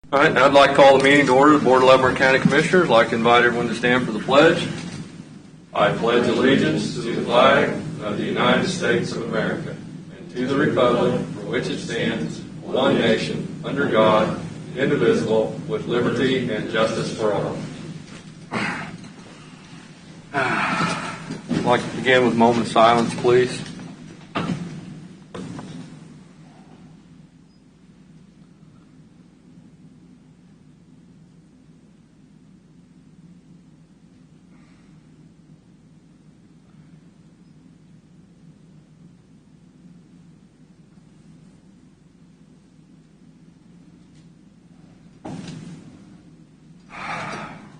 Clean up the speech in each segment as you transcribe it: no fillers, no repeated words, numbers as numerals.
All right, now I'd like to call the meeting to order. The Board of LOUGHRY County Commissioners. I'd like to invite everyone to stand for the pledge. I pledge allegiance to the flag of the United States of America and to the republic for which it stands, one nation, under God, indivisible, with liberty and justice for all. I'd like to begin with a moment of silence, please.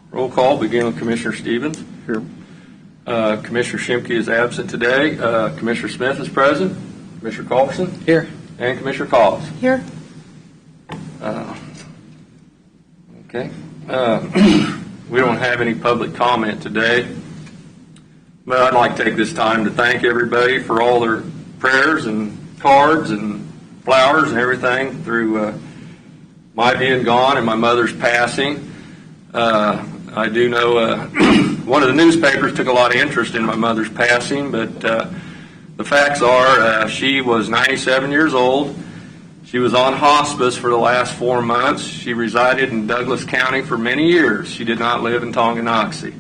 Roll call, begin with Commissioner Stevens. Here. Commissioner SCHIMKE is absent today. Commissioner Smith is present. Commissioner Culberson? Here. And Commissioner KAAZ? Here. Okay. We don't have any public comment today, but I'd like to take this time to thank everybody for all their prayers and cards and flowers and everything through my being gone and my mother's passing. I do know one of the newspapers took a lot of interest in my mother's passing, but the facts are she was 97 years old. She was on hospice for the last 4 months. She resided in Douglas County for many years. She did not live in Tonganoxie.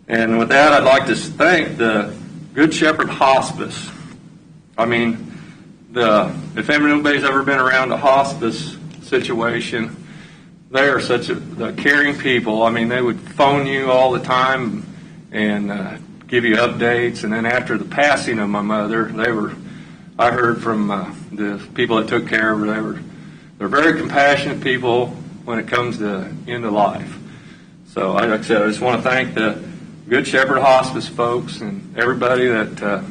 And with that, I'd like to thank the Good Shepherd Hospice. I mean, if anybody's ever been around a hospice situation, they are such the caring people. I mean, they would phone you all the time and give you updates. And then after the passing of my mother, I heard from the people that took care of her, they're very compassionate people when it comes to end of life. So, like I said, I just want to thank the Good Shepherd Hospice folks and everybody that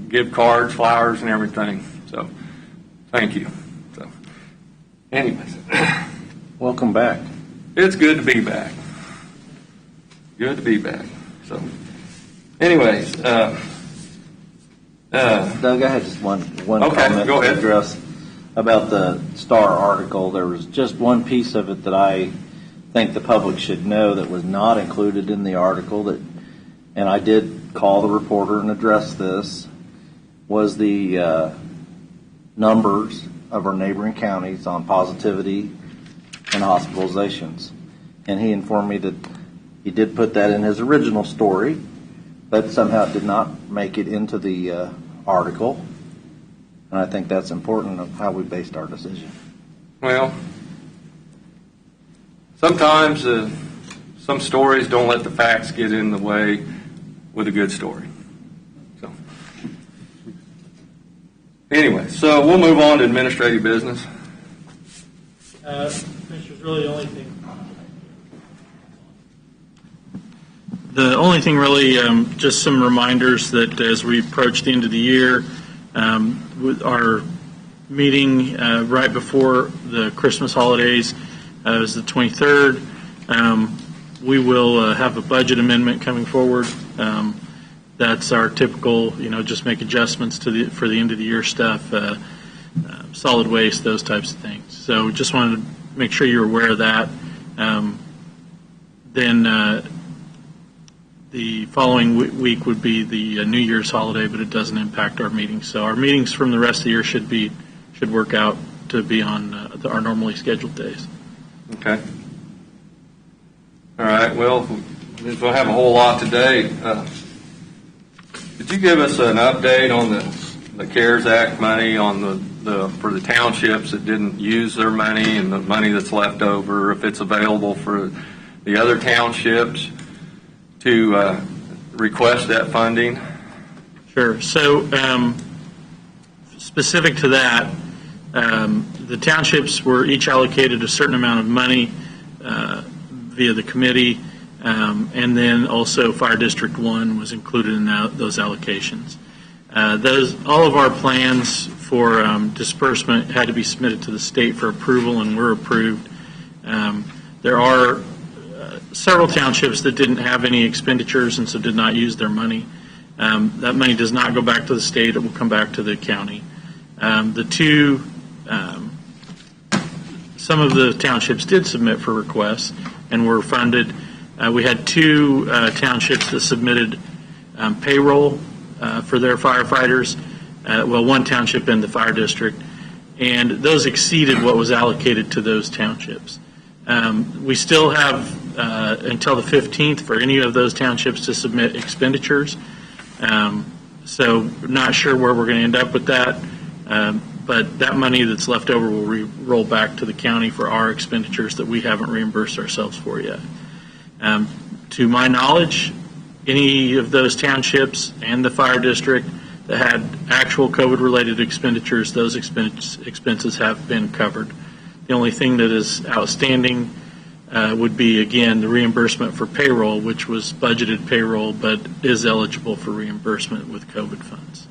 give cards, flowers, and everything. So, thank you. So, anyways. Welcome back. It's good to be back. Good to be back. So, anyways, Doug, I had just one comment go ahead. to address about the Star article. There was just one piece of it that I think the public should know that was not included in the article, and I did call the reporter and address this, was the numbers of our neighboring counties on positivity and hospitalizations. And he informed me that he did put that in his original story, but somehow it did not make it into the article. And I think that's important of how we based our decision. Well, sometimes some stories don't let the facts get in the way with a good story. So, anyway, so we'll move on to administrative business. Commissioners, really the only thing really, just some reminders that as we approach the end of the year, with our meeting right before the Christmas holidays is the 23rd. We will have a budget amendment coming forward. That's our typical, just make adjustments for the end of the year stuff, solid waste, those types of things. So just wanted to make sure you're aware of that. Then the following week would be the New Year's holiday, but it doesn't impact our meetings. So our meetings from the rest of the year should work out to be on our normally scheduled days. Okay. All right. Well, we'll have a whole lot today. Could you give us an update on the KAAZ Act money on for the townships that didn't use their money and the money that's left over, if it's available for the other townships to request that funding? Sure. So specific to that, the townships were each allocated a certain amount of money via the committee, and then also Fire District 1 was included in those allocations. All of our plans for disbursement had to be submitted to the state for approval, and were approved. There are several townships that didn't have any expenditures and so did not use their money. That money does not go back to the state. It will come back to the county. Some some of the townships did submit for requests and were funded. We had 2 townships that submitted payroll for their firefighters. Well, 1 township in the fire district, and those exceeded what was allocated to those townships. We still have until the 15th for any of those townships to submit expenditures. So not sure where we're going to end up with that, but that money that's left over will roll back to the county for our expenditures that we haven't reimbursed ourselves for yet. To my knowledge, any of those townships and the fire district that had actual COVID-related expenditures, those expenses have been covered. The only thing that is outstanding would be, again, the reimbursement for payroll, which was budgeted payroll but is eligible for reimbursement with COVID funds.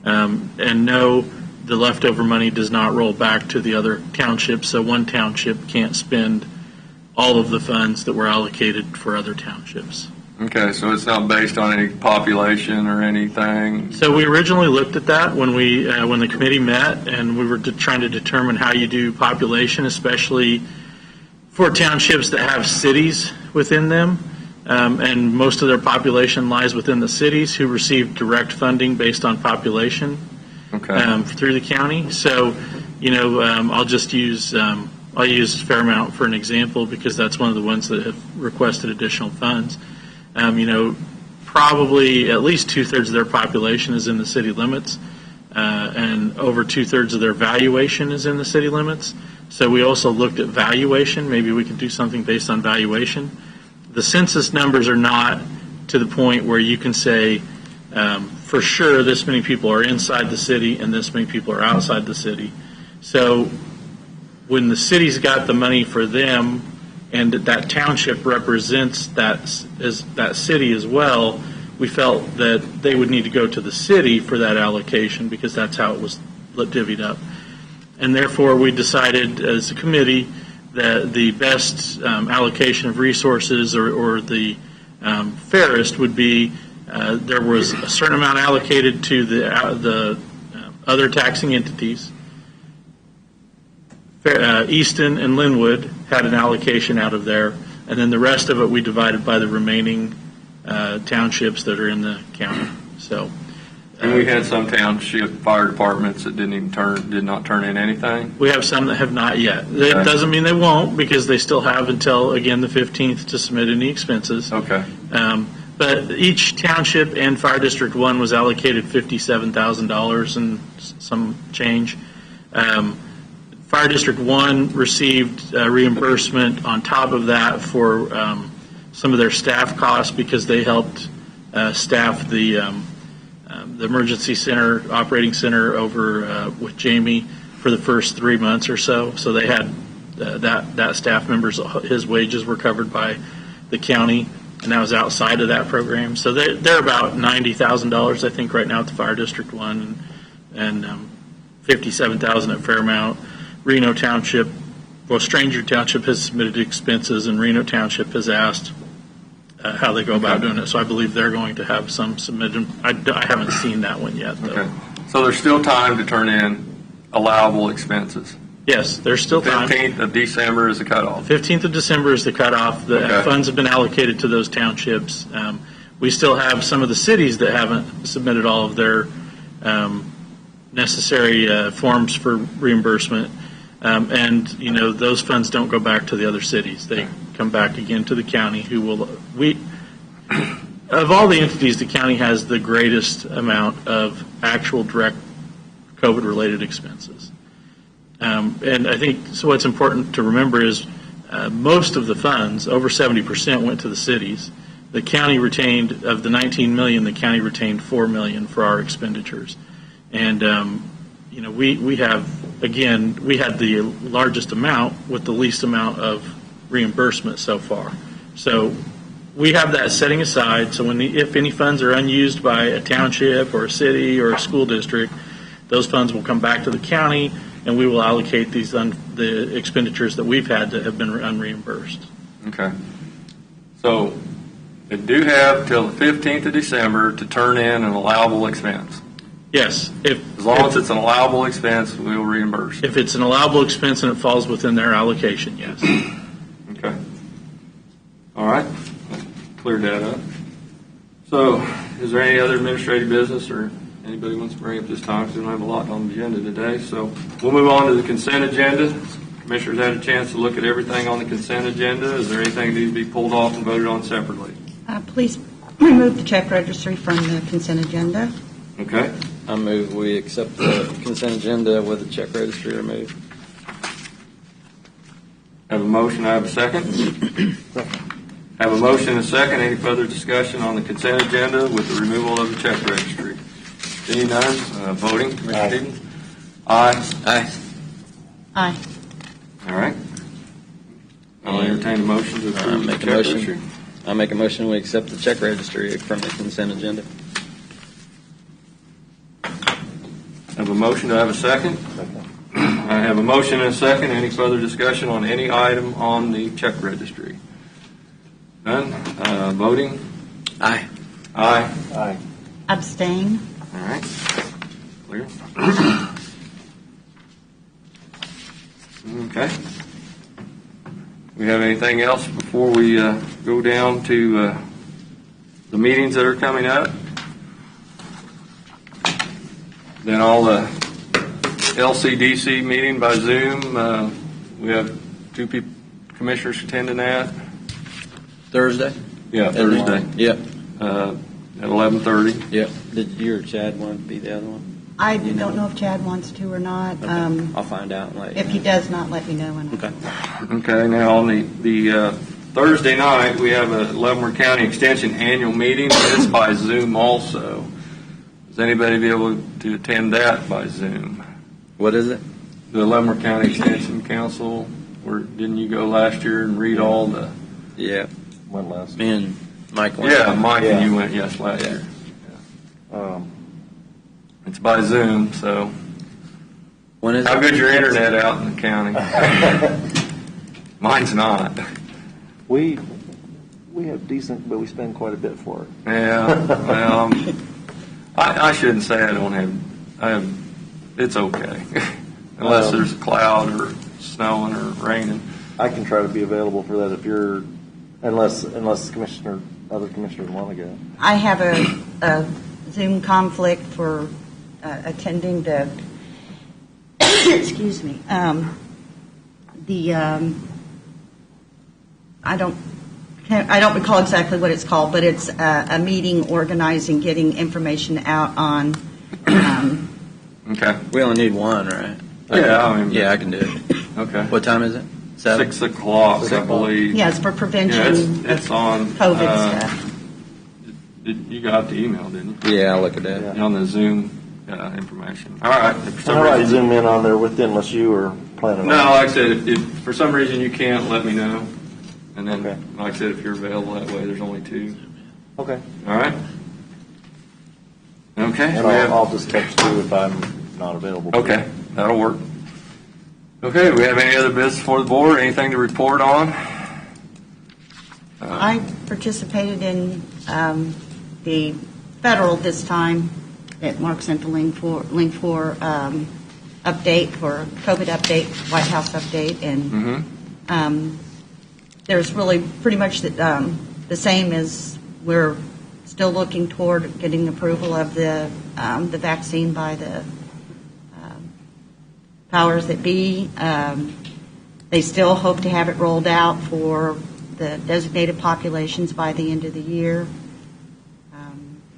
And no, the leftover money does not roll back to the other townships, so one township can't spend all of the funds that were allocated for other townships. Okay, so it's not based on any population or anything? So we originally looked at that when the committee met, and we were trying to determine how you do population, especially for townships that have cities within them, and most of their population lies within the cities who receive direct funding based on population through the county. So, I'll just use I'll use Fairmount for an example because that's one of the ones that have requested additional funds. Probably at least 2/3 of their population is in the city limits, and over 2/3 of their valuation is in the city limits. So we also looked at valuation. Maybe we could do something based on valuation. The census numbers are not to the point where you can say for sure this many people are inside the city and this many people are outside the city. So when the city's got the money for them, and that township represents that city as well, we felt that they would need to go to the city for that allocation because that's how it was divvied up. And therefore, we decided as a committee that the best allocation of resources or the fairest would be there was a certain amount allocated to the other taxing entities. Easton and Linwood had an allocation out of there, and then the rest of it we divided by the remaining townships that are in the county. So, and we had some township fire departments that did not turn in anything. We have some that have not yet. That doesn't mean they won't, because they still have until again the 15th to submit any expenses. Okay. But each township and Fire District 1 was allocated $57,000 and some change. Fire District 1 received reimbursement on top of that for some of their staff costs because they helped staff the emergency center, operating center over with Jamie for the first 3 months or so. So they had that staff member's, his wages were covered by the county, and that was outside of that program. So they're about $90,000, I think, right now at the Fire District 1, and $57,000 at Fairmount. Reno Township, Stranger Township has submitted expenses, and Reno Township has asked how they go about doing it. So I believe they're going to have some submitted. I haven't seen that one yet, though. Okay. So there's still time to turn in allowable expenses. Yes, there's still time. 15th of December is the cutoff. 15th of December is the cutoff. The funds have been allocated to those townships. We still have some of the cities that haven't submitted all of their necessary forms for reimbursement. And those funds don't go back to the other cities. They come back again to the county, who will of all the entities, the county has the greatest amount of actual direct COVID-related expenses. And I think so what's important to remember is most of the funds, over 70%, went to the cities. The county retained, of the $19 million, the county retained $4 million for our expenditures. And we have, again, we had the largest amount with the least amount of reimbursement so far. So we have that setting aside. So if any funds are unused by a township or a city or a school district, those funds will come back to the county, and we will allocate the expenditures that we've had that have been unreimbursed. Okay. So they do have till the 15th of December to turn in an allowable expense. Yes. As long as it's an allowable expense, we'll reimburse. If it's an allowable expense and it falls within their allocation, yes. Okay. All right. Cleared that up. So, is there any other administrative business or anybody wants to bring up this time? Because we don't have a lot on the agenda today. So, we'll move on to the consent agenda. Commissioners had a chance to look at everything on the consent agenda. Is there anything that needs to be pulled off and voted on separately? Please remove the check registry from the consent agenda. Okay. I move we accept the consent agenda with the check registry removed. Have a motion. I have a second. Have a motion and a second. Any further discussion on the consent agenda with the removal of the check registry? Seeing none. Voting. Commissioner Stevens? Aye. Aye. Aye. All right. I'll entertain a motion to approve the Make check a motion. registry. I make a motion we accept the check registry from the consent agenda. Have a motion. Do I have a second? I have a motion and a second. Any further discussion on any item on the check registry? None. Voting. Aye. Aye. Aye. Abstain. All right. Clear. Okay. We have anything else before we go down to the meetings that are coming up? Then all the LCDC meeting by Zoom. We have two commissioners attending that. Thursday? Yeah, Thursday Yep. At 11:30. Yep. Did you or Chad want to be the other one? I don't know if Chad wants to or not. I'll find out and let you If he know. does not, let me know. And Okay. Okay, now on the Thursday night, we have a Leavenworth County Extension annual meeting. It's by Zoom also. Does anybody be able to attend that by Zoom? What is it? The Leavenworth County Extension Council, where didn't you go last year and read all the? Yeah. One last. Me and Mike went. Yeah, Mike and Yeah. you went, yes, last Yeah. year. Um, It's by Zoom, so When is how it? good's your internet out in the county? Mine's not. we have decent, but we spend quite a bit for it. Yeah, well, I shouldn't say I don't have. It's okay, unless there's a cloud or snowing or raining. I can try to be available for that if you're, unless other commissioners want to go. I have a Zoom conflict for attending the, excuse me, I don't recall exactly what it's called, but it's a meeting organizing, getting information out on. Okay. We only need one, right? Yeah, I mean, Yeah, I can do it. Okay. What time is it? 7? 6 o'clock, 6 I o'clock. believe. Yeah, it's for prevention Yeah, it's of on. COVID stuff. You got the email, didn't you? Yeah, I'll look at that. Yeah. On the Zoom information. All right. If for some I might reason- zoom in on there with you unless you are planning No, on it. like I said, if for some reason you can't, let me know. And then, Okay. like I said, if you're available that way, there's only 2. Okay. All right. Okay. And we have- I'll just text you if I'm not available. Okay, that'll work. Okay, do we have any other business for the board? Anything to report on? I participated in the federal this time that Mark sent the link for update for COVID update, White House update, and there's really pretty much the same as we're still looking toward getting approval of the vaccine by the powers that be. They still hope to have it rolled out for the designated populations by the end of the year,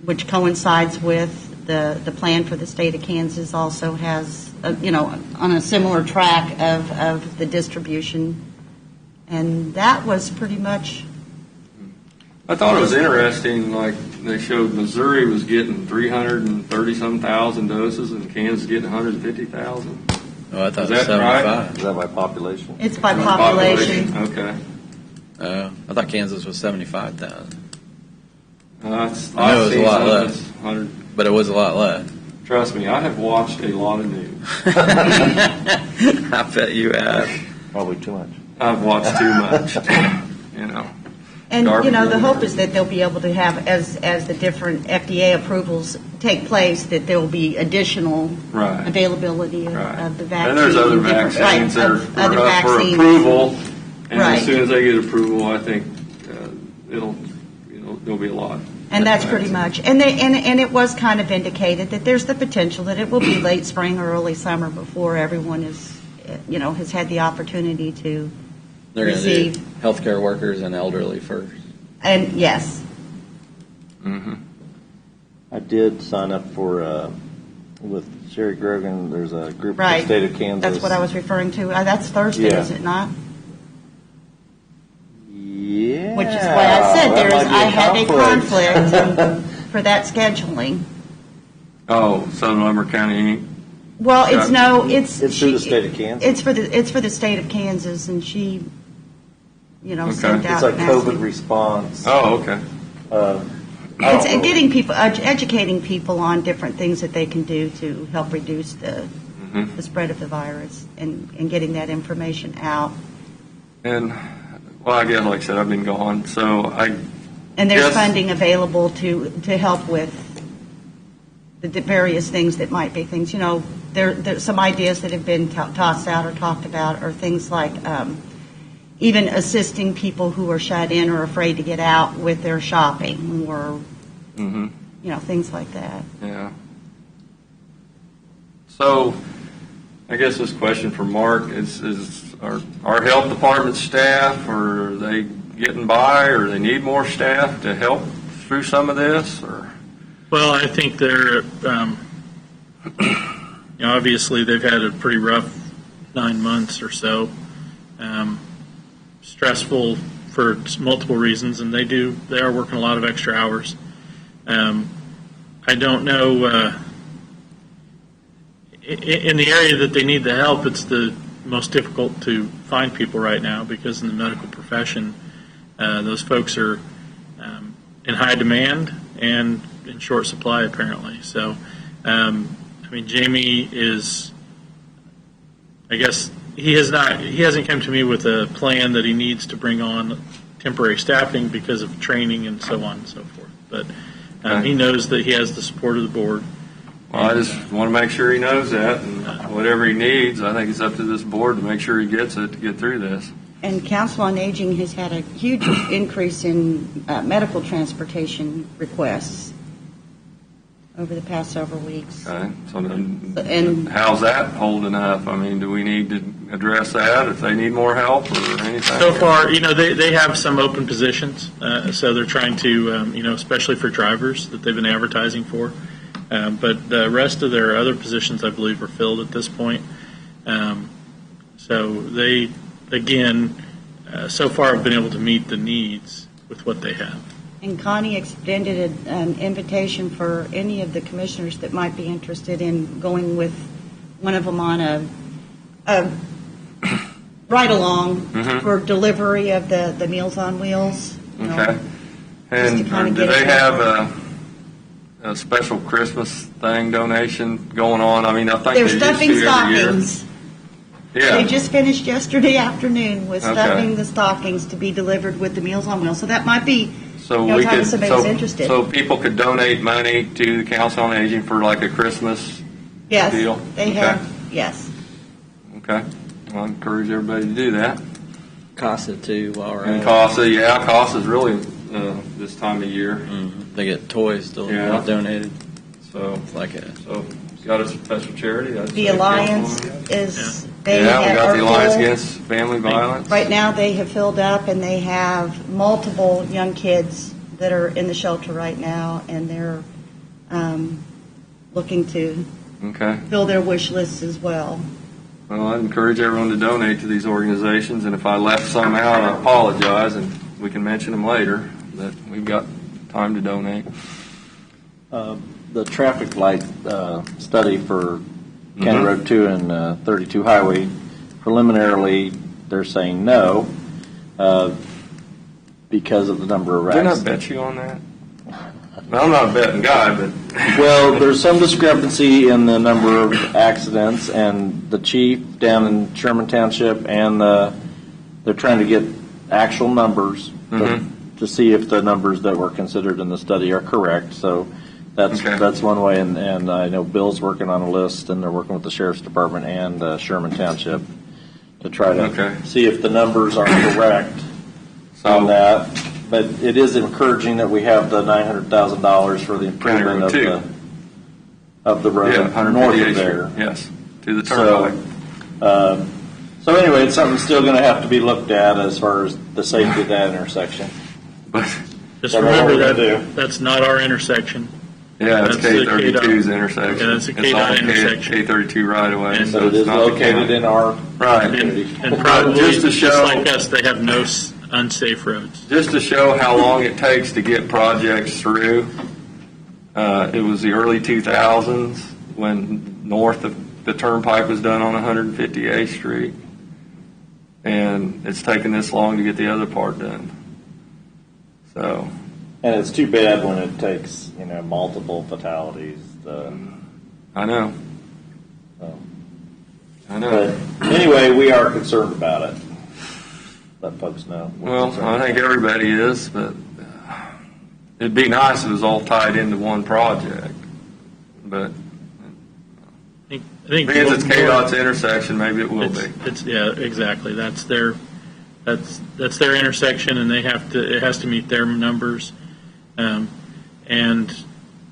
which coincides with the plan for the state of Kansas also has, on a similar track of the distribution. And that was pretty much. I thought it was interesting, like they showed Missouri was getting 330-some thousand doses and Kansas getting 150,000. Oh, I thought Is it was that right? 75. Is that by population? It's by population. Okay. I thought Kansas was 75,000, I I know it was a lot less. 100. but it was a lot less. Trust me, I have watched a lot of news. I bet you have. Probably too much. I've watched too much, And, garbage the removal. hope is that they'll be able to have, as the different FDA approvals take place, that there will be additional Right. availability of Right. the vaccine. And there's other different- vaccines that are of other up for vaccines. approval, and Right. as soon as they get approval, I think there'll be a lot. And that's pretty much, and it was kind of indicated that there's the potential that it will be late spring or early summer before everyone has had the opportunity to They're going to do receive. healthcare workers and elderly first. And yes, Mm-hmm. I did sign up for, with Sherry Grogan, there's a group in right. the state of Kansas. That's what I was referring to. That's Thursday, Yeah. is it not? Yeah. Which is why I said that I might had be a conflict for that scheduling. Oh, Southern Lumber County Inc. Well, It's through the state of Kansas. It's for the state of Kansas, and she, sent It's out. like an asking- COVID response. Oh, okay. I don't It's know. getting people, educating people on different things that they can do to help reduce the spread of the virus, and getting that information out. And, well, I guess, like I said, I've been gone, so And there's Yes. funding available to help with the various things that might be things. There's some ideas that have been tossed out or talked about, or things like even assisting people who are shut in or afraid to get out with their shopping, or things like that. Yeah. So, I guess this question for Mark is our health department staff, or are they getting by, or they need more staff to help through some of this, or? Well, I think they're, obviously they've had a pretty rough 9 months or so. Stressful for multiple reasons, and they are working a lot of extra hours. I don't know, in the area that they need the help, it's the most difficult to find people right now, because in the medical profession, those folks are in high demand and in short supply, apparently. So, Jamie is, I guess, he hasn't come to me with a plan that he needs to bring on temporary staffing because of training and so on and so forth. But he knows that he has the support of the board. Well, I just want to make sure he knows that, and whatever he needs, I think it's up to this board to make sure he gets it to get through this. And Council on Aging has had a huge increase in medical transportation requests over the past several weeks. Okay, so then, And- how's that holding up? Do we need to address that if they need more help or anything? So far, they have some open positions, so they're trying to, especially for drivers that they've been advertising for. But the rest of their other positions, I believe, are filled at this point. So they, again, so far have been able to meet the needs with what they have. And Connie extended an invitation for any of the commissioners that might be interested in going with one of them on a ride-along for delivery of the Meals on Wheels. Okay. just to And kinda do get it they have going. a special Christmas thing donation going on? I think They're they used stuffing to every year. stockings. Yeah. They just finished yesterday afternoon with Okay. stuffing the stockings to be delivered with the Meals on Wheels. So that might be, So you know, we time could, if somebody's interested. so people could donate money to the Council on Aging for like a Christmas yes, deal? they Okay. have, yes. Okay. Well, I encourage everybody to do that. CASA too, while we're And at it. CASA, yeah, CASA is really this time of year. They get toys still Yeah. donated. So, It's like a got a special charity. I'd The say Alliance Council. is, they Yeah, we have, got are the Alliance full. Against Family Violence. Right now, they have filled up, and they have multiple young kids that are in the shelter right now, and they're looking to Okay. fill their wish lists as well. Well, I encourage everyone to donate to these organizations, and if I left some out, I apologize, and we can mention them later, that we've got time to donate. The traffic light study for County Road 2 and 32 Highway, preliminarily, they're saying no because of the number of Didn't I accidents. bet you on that? Well, I'm not a betting guy, but. Well, there's some discrepancy in the number of accidents, and the chief down in Sherman Township, and they're trying to get actual numbers. Mhm. to see if the numbers that were considered in the study are correct. So that's Okay. that's one way, and I know Bill's working on a list, and they're working with the Sheriff's Department and Sherman Township to try to Okay. see if the numbers are correct on So, that. But it is encouraging that we have the $900,000 for the improvement Road two. of the road yeah, north 158th of there. Street, yes, to the So, turnpike. So anyway, it's something still going to have to be looked at as far as the safety of that intersection. But, Just Don't know what remember we're that gonna do. that's not our intersection. yeah, it's That's the K32's KDOT. intersection. Yeah, that's a It's KDOT on intersection. K32 right away. And- so But it it's is not the located county. in our Right. And probably, Just to show- like us, they have no unsafe roads. Just to show how long it takes to get projects through, it was the early 2000s when north of the turnpike was done on 158th Street. And it's taken this long to get the other part done. So, And it's too bad when it takes, multiple fatalities. I know. So. I know. But anyway, we are concerned about it. Let folks know. we're Well, concerned I think about it. everybody is, but it'd be nice if it was all tied into one project. But I think because it's KDOT's intersection, maybe it will be. It's yeah, exactly. That's their intersection, and it has to meet their numbers. And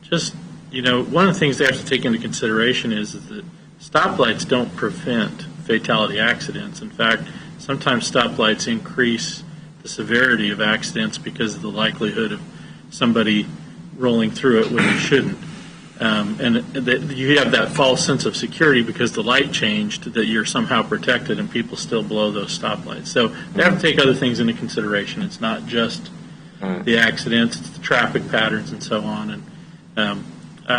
just one of the things they have to take into consideration is that stoplights don't prevent fatality accidents. In fact, sometimes stoplights increase the severity of accidents because of the likelihood of somebody rolling through it when they shouldn't. And you have that false sense of security because the light changed, that you're somehow protected, and people still blow those stoplights. So they have to take other things into consideration. It's not just the accidents, it's the traffic patterns and so on. And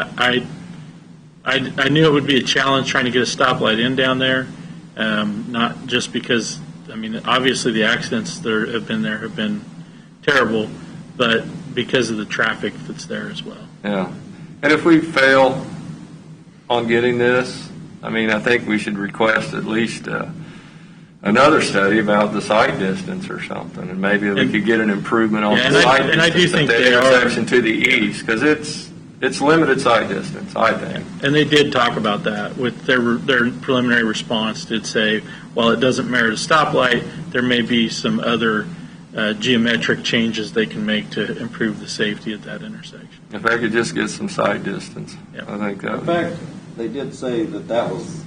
I knew it would be a challenge trying to get a stoplight in down there, not just because, obviously the accidents that have been terrible, but because of the traffic that's there as well. Yeah. And if we fail on getting this, I think we should request at least another study about the sight distance or something, and maybe we could get an improvement on Yeah, the sight distance and I do think at the they are. intersection to the east, because it's limited sight distance, I think. And they did talk about that with their preliminary response. Did say, while it doesn't merit a stoplight, there may be some other geometric changes they can make to improve the safety at that intersection. If they could just get some sight distance, Yeah. I think that In would. fact, they did say that was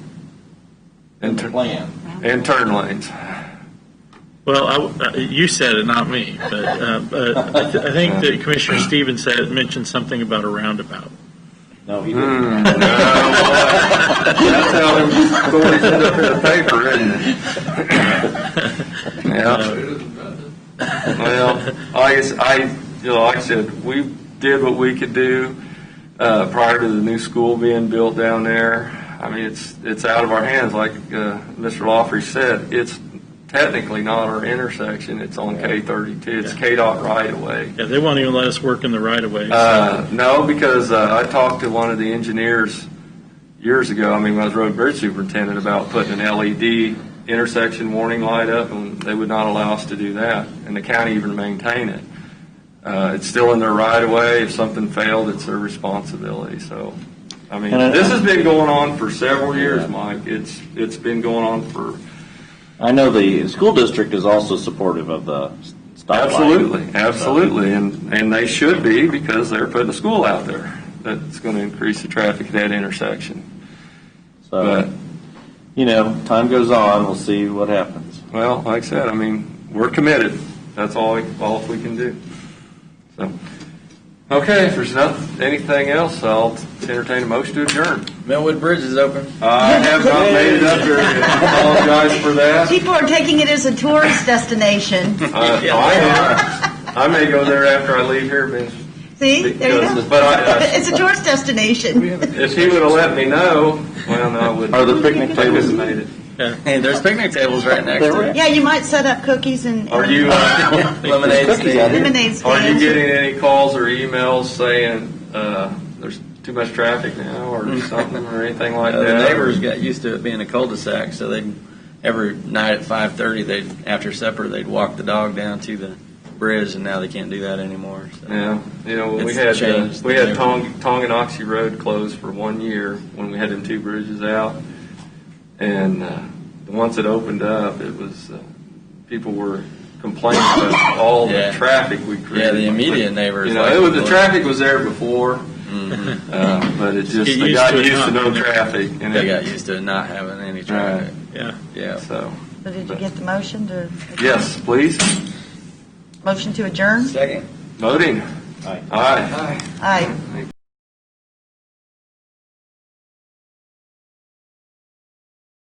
in the plan. And turn lanes. Well, you said it, not me, but I think that Commissioner Stevens mentioned something about a roundabout. No, he didn't. No, that's how them stories end up in the paper, isn't it? Yeah. Well, like I said, we did what we could do prior to the new school being built down there. It's out of our hands, like Mr. Loughrey said. It's technically not our intersection. It's on K32. It's KDOT right away. Yeah, they won't even let us work in the right of way. No, because I talked to one of the engineers years ago, when I was road bridge superintendent, about putting an LED intersection warning light up, and they would not allow us to do that, and the county even maintain it. It's still in their right of way. If something failed, it's their responsibility. So, this has been going on for several years, Mike. It's been going on for. I know the school district is also supportive of the stoplight. Absolutely, and they should be, because they're putting a school out there that's going to increase the traffic at that intersection. So, time goes on, we'll see what happens. Well, like I said, we're committed. That's all we can do. So, okay, if there's anything else, I'll entertain a motion to adjourn. Millwood Bridge is open. I have not made it up there yet. I apologize for that. People are taking it as a tourist destination. I may go there after I leave here, Ben. See, there you go. But It's a tourist destination. if he would have let me know, well, no, I wouldn't. Are the picnic I tables? couldn't have made it. Hey, there's picnic tables right next to it. Yeah, you might set up cookies and Are you Lemonade Cookies out stand. here. lemonade are you stands. getting any calls or emails saying there's too much traffic now, or something, or anything like The that? neighbors got used to it being a cul-de-sac, so every night at 5:30, after supper, they'd walk the dog down to the bridge, and now they can't do that anymore. So. Yeah, when we It's had changed we had the Tonganoxie Road closed for 1 year when we had them 2 bridges out, and once it opened up, it was people were complaining about all the traffic we created. Yeah, the immediate neighbors. The traffic was there before, but it just they got used to no traffic, and They got used to not having any traffic. Yeah. So So did you get the motion to? yes, please. Motion to adjourn? Second. Voting. Aye. Aye. Aye.